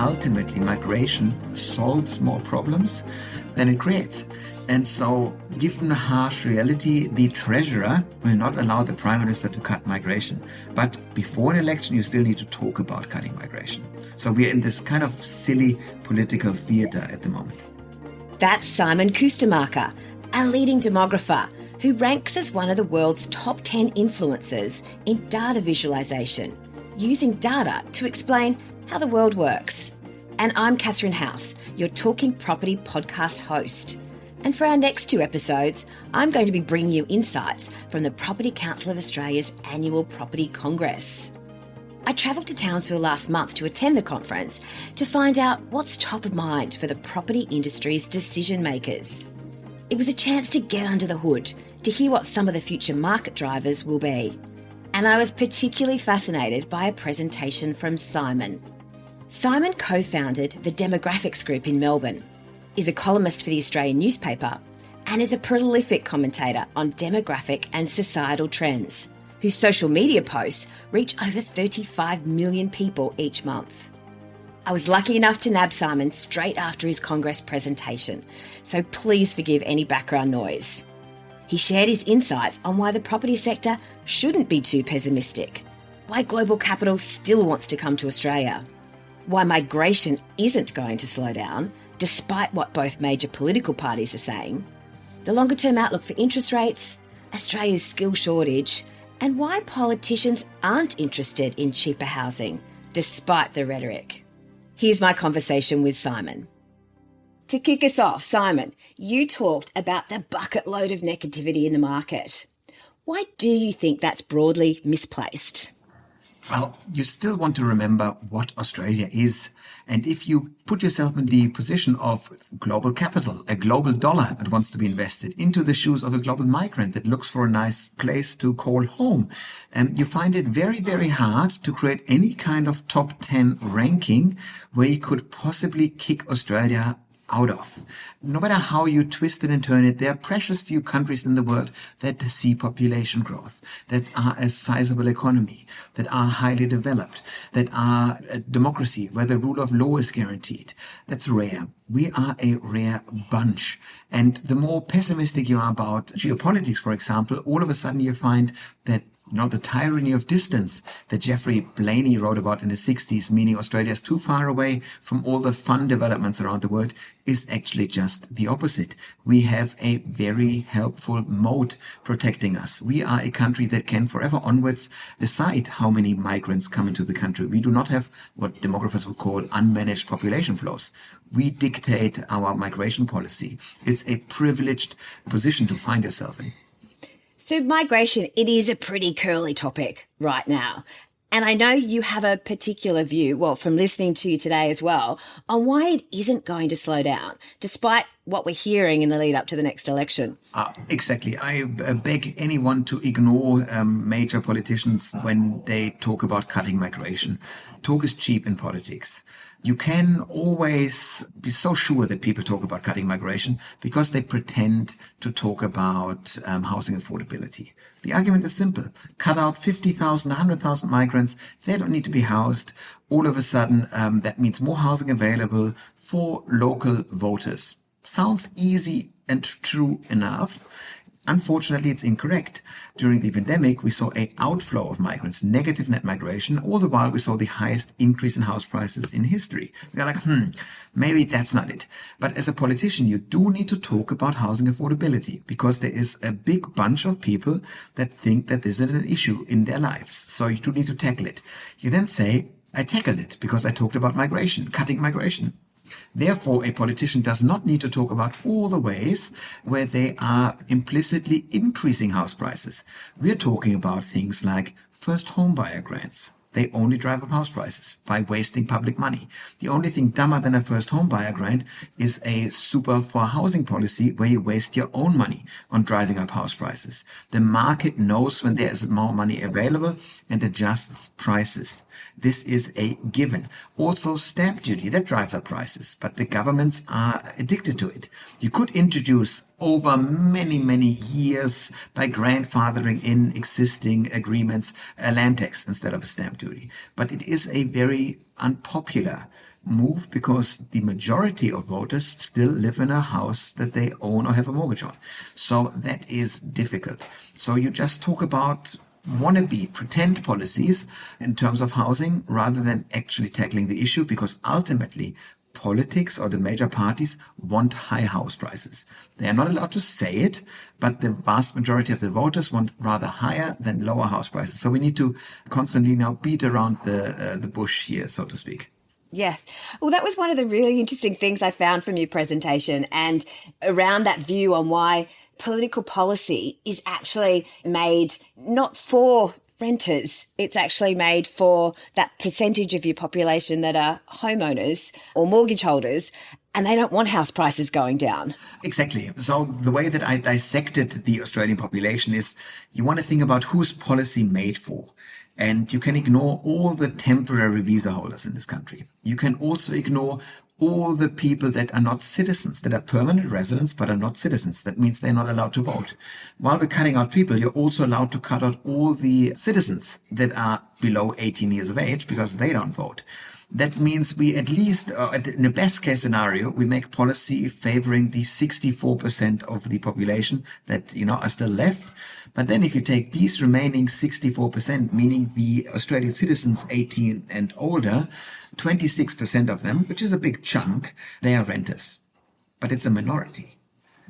ultimately migration solves more problems than it creates. And so, given the harsh reality, the treasurer will not allow the prime minister to cut migration. But before an election, you still need to talk about cutting migration. So we're in this kind of silly political theater at the moment. That's Simon Kuestenmacher, a leading demographer who ranks as one of the world's top 10 influencers in data visualization, using data to explain how the world works. And I'm Catherine House, your Talking Property podcast host. And for our next 2 episodes, I'm going to be bringing you insights from the Property Council of Australia's annual Property Congress. I travelled to Townsville last month to attend the conference to find out what's top of mind for the property industry's decision makers. It was a chance to get under the hood, to hear what some of the future market drivers will be. And I was particularly fascinated by a presentation from Simon. Simon co-founded the Demographics Group in Melbourne, is a columnist for the Australian newspaper, and is a prolific commentator on demographic and societal trends, whose social media posts reach over 35 million people each month. I was lucky enough to nab Simon straight after his Congress presentation, so please forgive any background noise. He shared his insights on why the property sector shouldn't be too pessimistic, why global capital still wants to come to Australia, why migration isn't going to slow down, despite what both major political parties are saying, the longer-term outlook for interest rates, Australia's skill shortage, and why politicians aren't interested in cheaper housing, despite the rhetoric. Here's my conversation with Simon. To kick us off, Simon, you talked about the bucket load of negativity in the market. Why do you think that's broadly misplaced? Well, you still want to remember what Australia is. And if you put yourself in the position of global capital, a global dollar that wants to be invested into the shoes of a global migrant that looks for a nice place to call home, you find it very, very hard to create any kind of top 10 ranking where you could possibly kick Australia out of. No matter how you twist it and turn it, there are precious few countries in the world that see population growth, that are a sizable economy, that are highly developed, that are a democracy where the rule of law is guaranteed. That's rare. We are a rare bunch. And the more pessimistic you are about geopolitics, for example, all of a sudden you find that the tyranny of distance that Jeffrey Blaney wrote about in the 60s, meaning Australia is too far away from all the fun developments around the world, is actually just the opposite. We have a very helpful moat protecting us. We are a country that can forever onwards decide how many migrants come into the country. We do not have what demographers would call unmanaged population flows. We dictate our migration policy. It's a privileged position to find yourself in. So migration, it is a pretty curly topic right now. And I know you have a particular view, well, from listening to you today as well, on why it isn't going to slow down, despite what we're hearing in the lead up to the next election. Exactly. I beg anyone to ignore major politicians when they talk about cutting migration. Talk is cheap in politics. You can always be so sure that people talk about cutting migration because they pretend to talk about housing affordability. The argument is simple. Cut out 50,000, 100,000 migrants. They don't need to be housed. All of a sudden, that means more housing available for local voters. Sounds easy and true enough. Unfortunately, it's incorrect. During the pandemic, we saw an outflow of migrants, negative net migration. All the while, we saw the highest increase in house prices in history. They're like, maybe that's not it. But as a politician, you do need to talk about housing affordability because there is a big bunch of people that think that this is an issue in their lives. So you do need to tackle it. You then say, I tackled it because I talked about migration, cutting migration. Therefore, a politician does not need to talk about all the ways where they are implicitly increasing house prices. We're talking about things like first home buyer grants. They only drive up house prices by wasting public money. The only thing dumber than a first home buyer grant is a super for housing policy where you waste your own money on driving up house prices. The market knows when there is more money available and adjusts prices. This is a given. Also stamp duty, that drives up prices, but the governments are addicted to it. You could introduce over many, many years by grandfathering in existing agreements a land tax instead of a stamp duty. But it is a very unpopular move because the majority of voters still live in a house that they own or have a mortgage on. So that is difficult. So you just talk about wannabe pretend policies in terms of housing rather than actually tackling the issue, because ultimately politics or the major parties want high house prices. They are not allowed to say it, but the vast majority of the voters want rather higher than lower house prices. So we need to constantly now beat around the bush here, so to speak. Yes. Well, that was one of the really interesting things I found from your presentation, and around that view on why political policy is actually made not for renters. It's actually made for that percentage of your population that are homeowners or mortgage holders, and they don't want house prices going down. Exactly. So the way that I dissected the Australian population is you want to think about who's policy made for. And you can ignore all the temporary visa holders in this country. You can also ignore all the people that are not citizens, that are permanent residents but are not citizens. That means they're not allowed to vote. While we're cutting out people, you're also allowed to cut out all the citizens that are below 18 years of age because they don't vote. That means we at least, in the best case scenario, we make policy favoring the 64% of the population that, are still left. But then if you take these remaining 64%, meaning the Australian citizens 18 and older, 26% of them, which is a big chunk, they are renters. But it's a minority.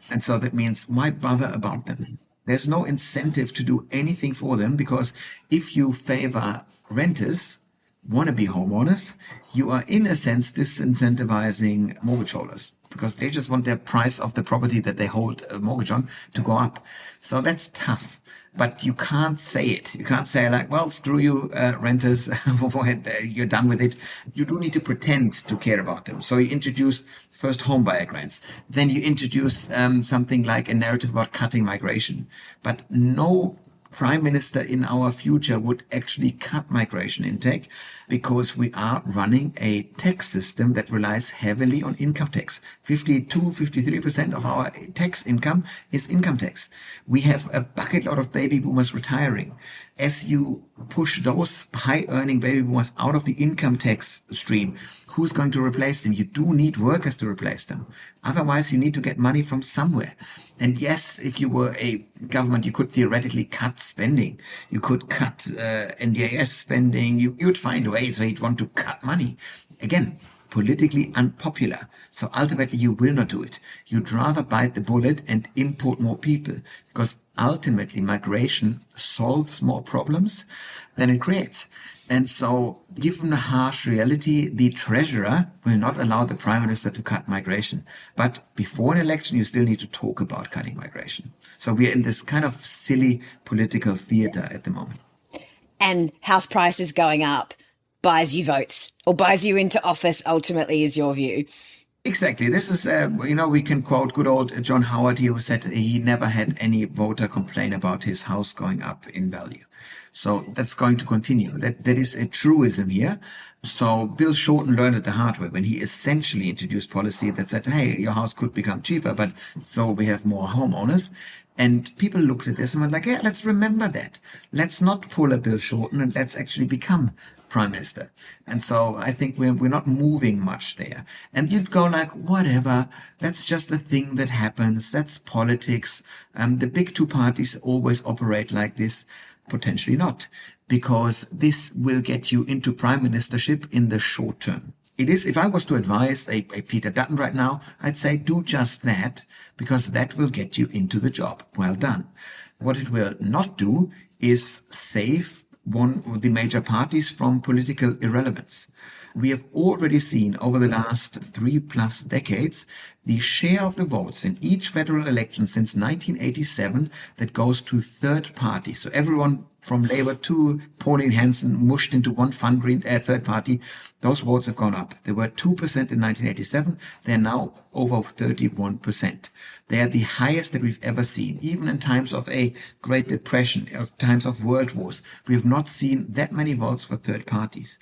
And so that means why bother about them? There's no incentive to do anything for them, because if you favor renters, wannabe homeowners, you are in a sense disincentivizing mortgage holders because they just want their price of the property that they hold a mortgage on to go up. So that's tough. But you can't say it. You can't say like, well, screw you, renters, you're done with it. You do need to pretend to care about them. So you introduce first home buyer grants. Then you introduce something like a narrative about cutting migration. But no prime minister in our future would actually cut migration intake, because we are running a tax system that relies heavily on income tax. 53% of our tax income is income tax. We have a bucket load of baby boomers retiring. As you push those high earning baby boomers out of the income tax stream, who's going to replace them? You do need workers to replace them. Otherwise, you need to get money from somewhere. And yes, if you were a government, you could theoretically cut spending. You could cut NDIS spending. You'd find ways where you'd want to cut money. Again, politically unpopular. So ultimately, you will not do it. You'd rather bite the bullet and import more people, because ultimately migration solves more problems than it creates. And so, given the harsh reality, the treasurer will not allow the prime minister to cut migration. But before an election, you still need to talk about cutting migration. So we are in this kind of silly political theater at the moment. And house prices going up buys you votes, or buys you into office, ultimately, is your view. Exactly. This is, we can quote good old John Howard here, who said he never had any voter complain about his house going up in value. So that's going to continue. That is a truism here. So Bill Shorten learned it the hard way when he essentially introduced policy that said, hey, your house could become cheaper, but so we have more homeowners. And people looked at this and went like, yeah, let's remember that. Let's not pull a Bill Shorten, and let's actually become prime minister. And so I think we're not moving much there. And you'd go like, whatever, that's just the thing that happens. That's politics. The big two parties always operate like this. Potentially not, because this will get you into prime ministership in the short term. It is, if I was to advise a Peter Dutton right now, I'd say do just that, because that will get you into the job. Well done. What it will not do is save one of the major parties from political irrelevance. We have already seen over the last 3+ decades the share of the votes in each federal election since 1987 that goes to third parties. So everyone from Labour to Pauline Hanson mushed into one third party. Those votes have gone up. They were 2% in 1987. They're now over 31%. They are the highest that we've ever seen. Even in times of a Great Depression, of times of world wars, we have not seen that many votes for third parties.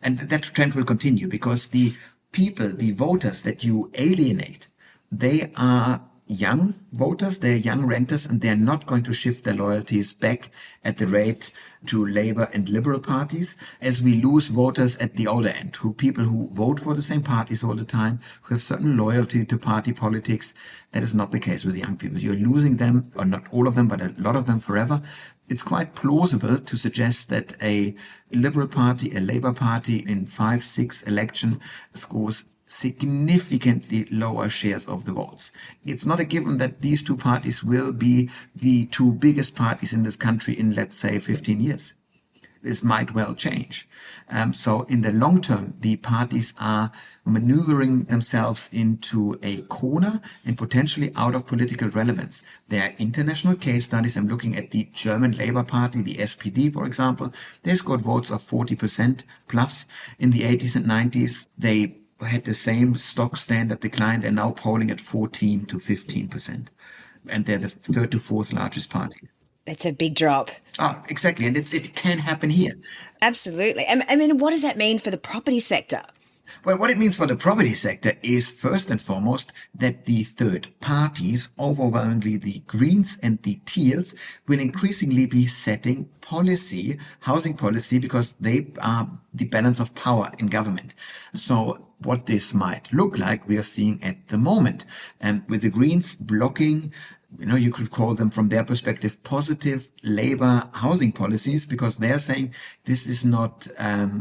And that trend will continue, because the people, the voters that you alienate, they are young voters, they're young renters, and they're not going to shift their loyalties back at the rate to Labour and Liberal parties, as we lose voters at the older end, people who vote for the same parties all the time, who have certain loyalty to party politics. That is not the case with young people. You're losing them, or not all of them, but a lot of them forever. It's quite plausible to suggest that a Liberal Party, a Labour Party in 5-6 election scores significantly lower shares of the votes. It's not a given that these two parties will be the two biggest parties in this country in, let's say, 15 years. This might well change. So in the long term, the parties are maneuvering themselves into a corner and potentially out of political relevance. There are international case studies. I'm looking at the German Labour Party, the SPD, for example. They scored votes of 40% plus in the 80s and 90s. They had the same stock standard decline. They're now polling at 14 to 15%. And they're the third to fourth largest party. That's a big drop. Oh, exactly. And it can happen here. Absolutely. I mean, what does that mean for the property sector? Well, what it means for the property sector is first and foremost that the third parties, overwhelmingly the Greens and the Teals, will increasingly be setting policy, housing policy, because they are the balance of power in government. So what this might look like, we are seeing at the moment, with the Greens blocking, you could call them from their perspective positive Labour housing policies, because they're saying this is not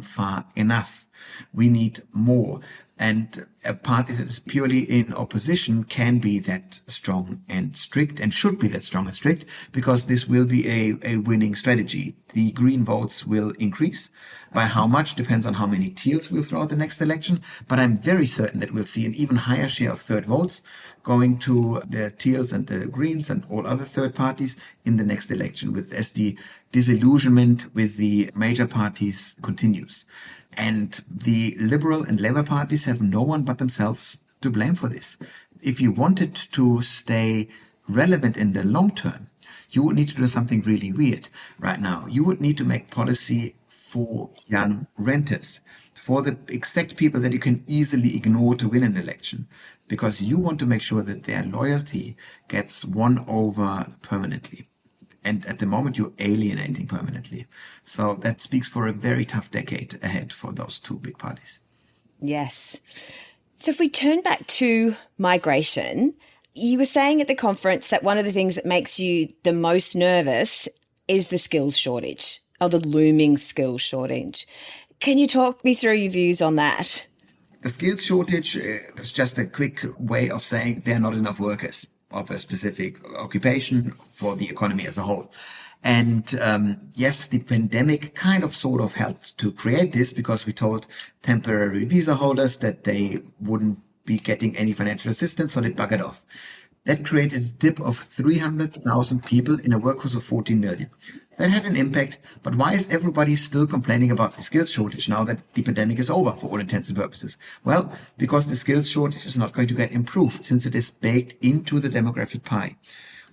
far enough. We need more. And a party that is purely in opposition can be that strong and strict, and should be that strong and strict, because this will be a winning strategy. The Green votes will increase. By how much depends on how many Teals will throw out the next election. But I'm very certain that we'll see an even higher share of third votes going to the Teals and the Greens and all other third parties in the next election, as the disillusionment with the major parties continues. And the Liberal and Labour parties have no one but themselves to blame for this. If you wanted to stay relevant in the long term, you would need to do something really weird right now. You would need to make policy for young renters, for the exact people that you can easily ignore to win an election, because you want to make sure that their loyalty gets won over permanently. And at the moment, you're alienating permanently. So that speaks for a very tough decade ahead for those two big parties. Yes. So if we turn back to migration, you were saying at the conference that one of the things that makes you the most nervous is the skills shortage, or the looming skills shortage. Can you talk me through your views on that? The skills shortage is just a quick way of saying there are not enough workers of a specific occupation for the economy as a whole. And yes, the pandemic kind of sort of helped to create this, because we told temporary visa holders that they wouldn't be getting any financial assistance, so they buggered off. That created a dip of 300,000 people in a workforce of 14 million. That had an impact, but why is everybody still complaining about the skills shortage now that the pandemic is over for all intents and purposes? Well, because the skills shortage is not going to get improved, since it is baked into the demographic pie.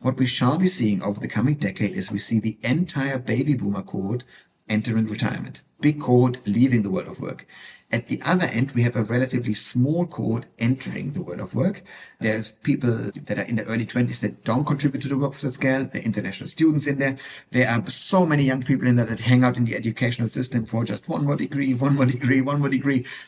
What we shall be seeing over the coming decade is we see the entire baby boomer cohort entering retirement. Big cohort leaving the world of work. At the other end, we have a relatively small cohort entering the world of work. There's people that are in their early 20s that don't contribute to the workforce at scale. There are international students in there. There are so many young people in there that hang out in the educational system for just one more degree.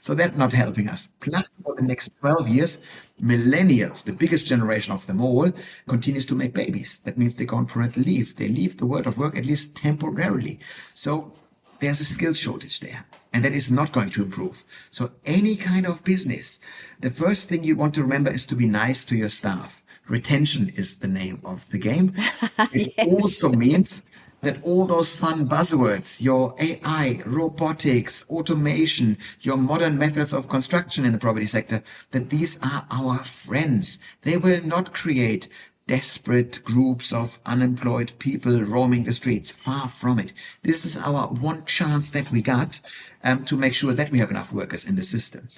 So they're not helping us. Plus, for the next 12 years, millennials, the biggest generation of them all, continues to make babies. That means they go on parental leave. They leave the world of work, at least temporarily. So there's a skills shortage there, and that is not going to improve. So any kind of business, the first thing you want to remember is to be nice to your staff. Retention is the name of the game. It Yes. also means that all those fun buzzwords, your AI, robotics, automation, your modern methods of construction in the property sector, that these are our friends. They will not create desperate groups of unemployed people roaming the streets. Far from it. This is our one chance that we got to make sure that we have enough workers in the system.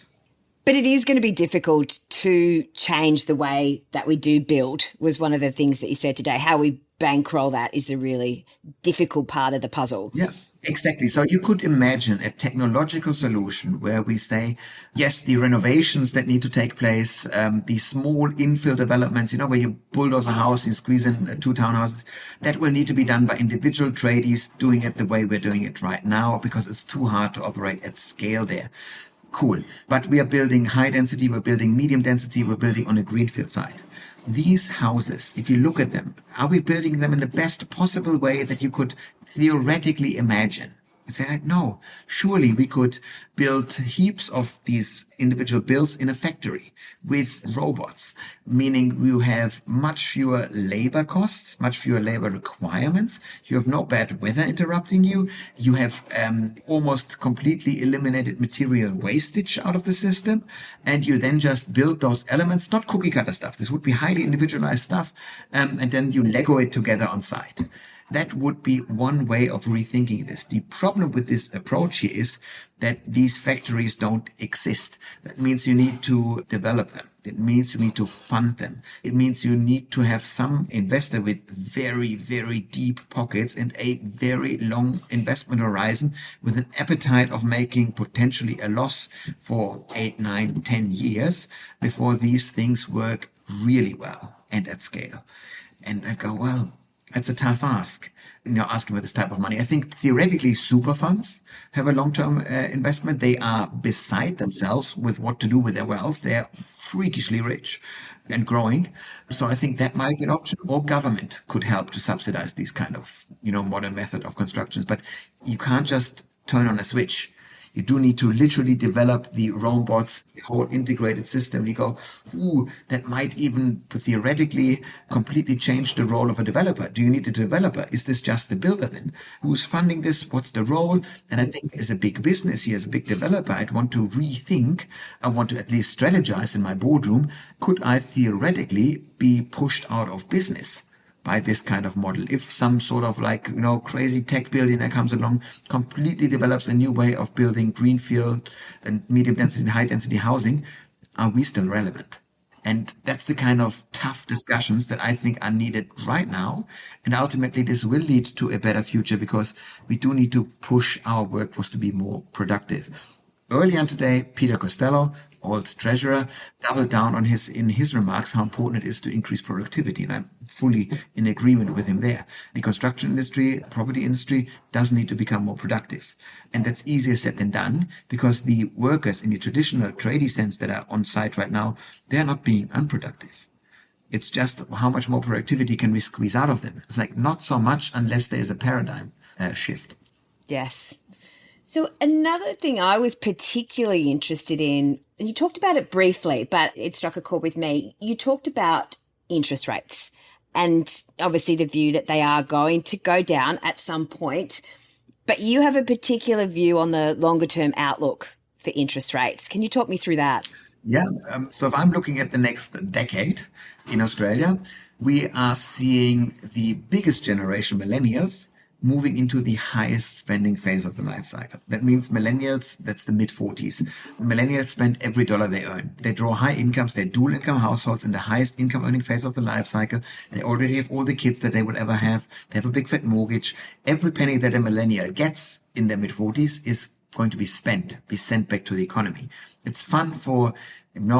But it is going to be difficult to change the way that we do build, was one of the things that you said today, how we bankroll that is the really difficult part of the puzzle. Yeah, exactly. So you could imagine a technological solution where we say, yes, the renovations that need to take place, these small infill developments, where you bulldoze a house, you squeeze in two townhouses, that will need to be done by individual tradies doing it the way we're doing it right now because it's too hard to operate at scale there. Cool. But we are building high density, we're building medium density, we're building on a greenfield site. These houses, if you look at them, are we building them in the best possible way that you could theoretically imagine? You say, like, no, surely we could build heaps of these individual builds in a factory with robots, meaning you have much fewer labor costs, much fewer labor requirements. You have no bad weather interrupting you. You have almost completely eliminated material wastage out of the system. And you then just build those elements, not cookie cutter stuff. This would be highly individualized stuff. And then you Lego it together on site. That would be one way of rethinking this. The problem with this approach here is that these factories don't exist. That means you need to develop them. It means you need to fund them. It means you need to have some investor with very, very deep pockets and a very long investment horizon with an appetite of making potentially a loss for 8, 9, 10 years before these things work really well and at scale. And I go, well, it's a tough ask, asking for this type of money. I think theoretically super funds have a long-term investment. They are beside themselves with what to do with their wealth. They're freakishly rich and growing. So I think that might be an option. Or government could help to subsidize these kind of, modern method of constructions. But you can't just turn on a switch. You do need to literally develop the robots, the whole integrated system. You go, ooh, that might even theoretically completely change the role of a developer. Do you need a developer? Is this just the builder then? Who's funding this? What's the role? And I think as a big business here, as a big developer, I'd want to rethink. I want to at least strategize in my boardroom. Could I theoretically be pushed out of business by this kind of model? If some sort of crazy tech billionaire comes along, completely develops a new way of building greenfield and medium density and high density housing, are we still relevant? And that's the kind of tough discussions that I think are needed right now. And ultimately this will lead to a better future because we do need to push our workforce to be more productive. Earlier on today, Peter Costello, old treasurer, doubled down on in his remarks how important it is to increase productivity. And I'm fully in agreement with him there. The construction industry, property industry does need to become more productive. And that's easier said than done because the workers in the traditional tradie sense that are on site right now, they're not being unproductive. It's just how much more productivity can we squeeze out of them? It's like not so much unless there is a paradigm shift. Yes. So another thing I was particularly interested in, and you talked about it briefly, but it struck a chord with me. You talked about interest rates and obviously the view that they are going to go down at some point, but you have a particular view on the longer term outlook for interest rates. Can you talk me through that? Yeah. So if I'm looking at the next decade in Australia, we are seeing the biggest generation, millennials, moving into the highest spending phase of the life cycle. That means millennials, that's the mid-40s. Millennials spend every dollar they earn. They draw high incomes, they're dual income households in the highest income earning phase of the life cycle. They already have all the kids that they will ever have. They have a big fat mortgage. Every penny that a millennial gets in their mid-40s is going to be spent, be sent back to the economy. It's fun for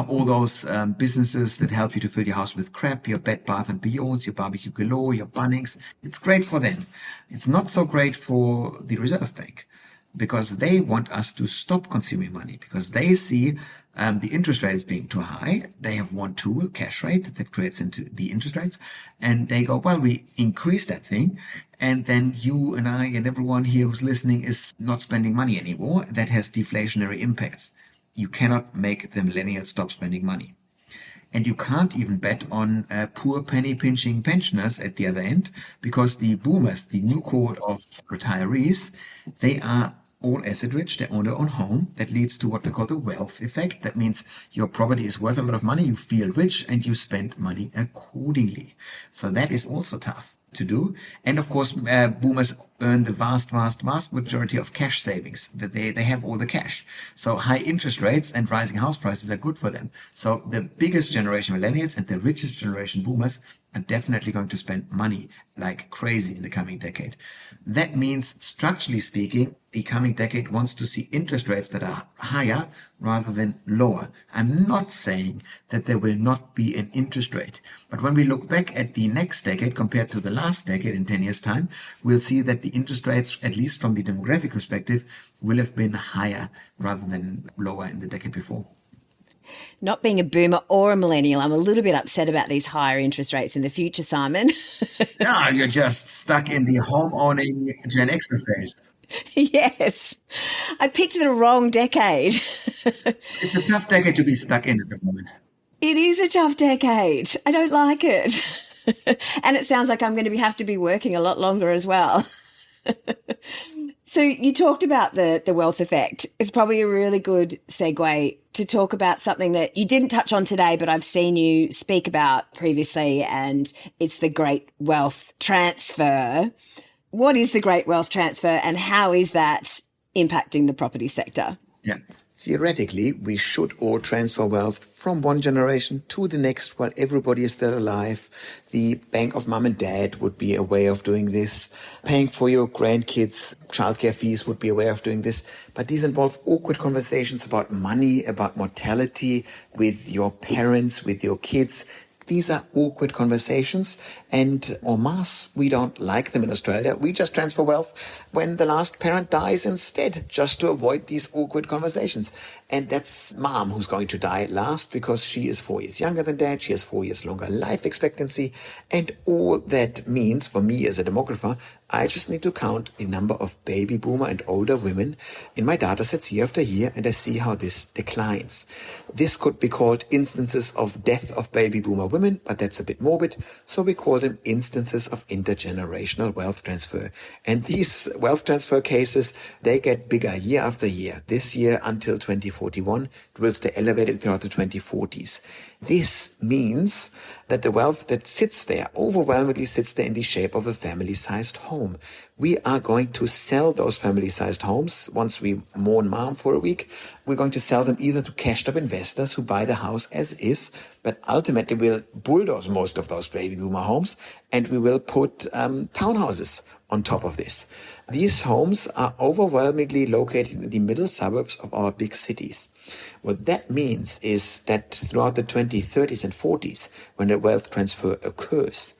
all those businesses that help you to fill your house with crap, your Bed Bath and Beyonds, your Barbecue Galore, your Bunnings. It's great for them. It's not so great for the Reserve Bank because they want us to stop consuming money because they see the interest rate is being too high. They have one tool, cash rate, that creates into the interest rates. And they go, well, we increase that thing. And then you and I and everyone here who's listening is not spending money anymore. That has deflationary impacts. You cannot make the millennials stop spending money. And you can't even bet on poor penny-pinching pensioners at the other end because the boomers, the new cohort of retirees, they are all asset rich. They own their own home. That leads to what we call the wealth effect. That means your property is worth a lot of money. You feel rich and you spend money accordingly. So that is also tough. to do. And of course, boomers earn the vast majority of cash savings. That they have all the cash. So high interest rates and rising house prices are good for them. So the biggest generation, millennials, and the richest generation, boomers, are definitely going to spend money like crazy in the coming decade. That means, structurally speaking, the coming decade wants to see interest rates that are higher rather than lower. I'm not saying that there will not be an interest rate, but when we look back at the next decade compared to the last decade in 10 years' time, we'll see that the interest rates, at least from the demographic perspective, will have been higher rather than lower in the decade before. Not being a boomer or a millennial, I'm a little bit upset about these higher interest rates in the future, Simon. Yeah, you're just stuck in the home owning Gen Xer phase. Yes, I picked the wrong decade. It's a tough decade to be stuck in at the moment. It is a tough decade. I don't like it. And it sounds like I'm going to have to be working a lot longer as well. So you talked about the wealth effect. It's probably a really good segue to talk about something that you didn't touch on today, but I've seen you speak about previously, and it's the great wealth transfer. What is the great wealth transfer, and how is that impacting the property sector? Yeah. Theoretically, we should all transfer wealth from one generation to the next while everybody is still alive. The bank of mom and dad would be a way of doing this. Paying for your grandkids' childcare fees would be a way of doing this. But these involve awkward conversations about money, about mortality with your parents, with your kids. These are awkward conversations, and en masse, we don't like them in Australia. We just transfer wealth when the last parent dies instead, just to avoid these awkward conversations. And that's mom who's going to die last because she is 4 years younger than dad. She has 4 years longer life expectancy. And all that means for me as a demographer, I just need to count the number of baby boomer and older women in my data sets year after year, and I see how this declines. This could be called instances of death of baby boomer women, but that's a bit morbid, so we call them instances of intergenerational wealth transfer. And these wealth transfer cases, they get bigger year after year. This year until 2041, it will stay elevated throughout the 2040s. This means that the wealth that sits there overwhelmingly sits there in the shape of a family-sized home. We are going to sell those family-sized homes once we mourn mom for a week. We're going to sell them either to cashed-up investors who buy the house as is, but ultimately we'll bulldoze most of those baby boomer homes, and we will put townhouses on top of this. These homes are overwhelmingly located in the middle suburbs of our big cities. What that means is that throughout the 2030s and 40s, when the wealth transfer occurs,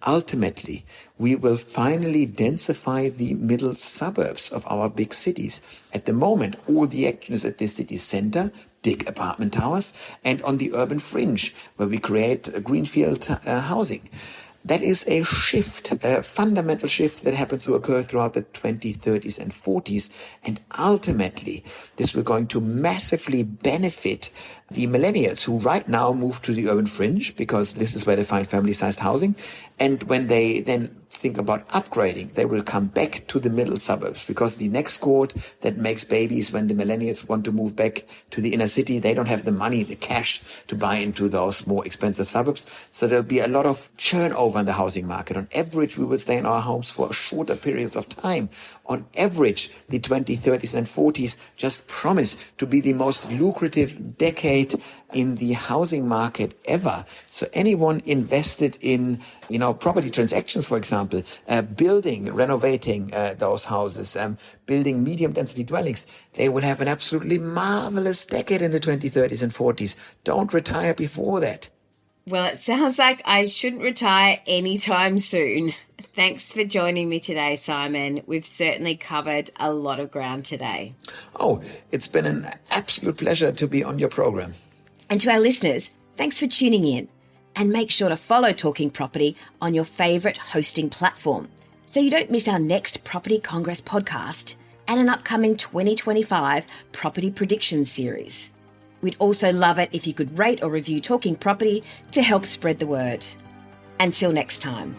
ultimately, we will finally densify the middle suburbs of our big cities. At the moment, all the action is at the city center, big apartment towers, and on the urban fringe, where we create greenfield housing. That is a shift, a fundamental shift that happens to occur throughout the 2030s and 40s. And ultimately, this will going to massively benefit the millennials who right now move to the urban fringe because this is where they find family-sized housing. And when they then think about upgrading, they will come back to the middle suburbs because the next cohort that makes babies when the millennials want to move back to the inner city, they don't have the money, the cash to buy into those more expensive suburbs. So there'll be a lot of churn over in the housing market. On average, we will stay in our homes for shorter periods of time. On average, the 2030s and 40s just promise to be the most lucrative decade in the housing market ever. So anyone invested in, property transactions, for example, building, renovating those houses, building medium density dwellings, they will have an absolutely marvelous decade in the 2030s and 40s. Don't retire before that. Well, it sounds like I shouldn't retire anytime soon. Thanks for joining me today, Simon. We've certainly covered a lot of ground today. Oh, it's been an absolute pleasure to be on your program. And to our listeners, thanks for tuning in. And make sure to follow Talking Property on your favourite hosting platform so you don't miss our next Property Congress podcast and an upcoming 2025 Property Predictions series. We'd also love it if you could rate or review Talking Property to help spread the word. Until next time.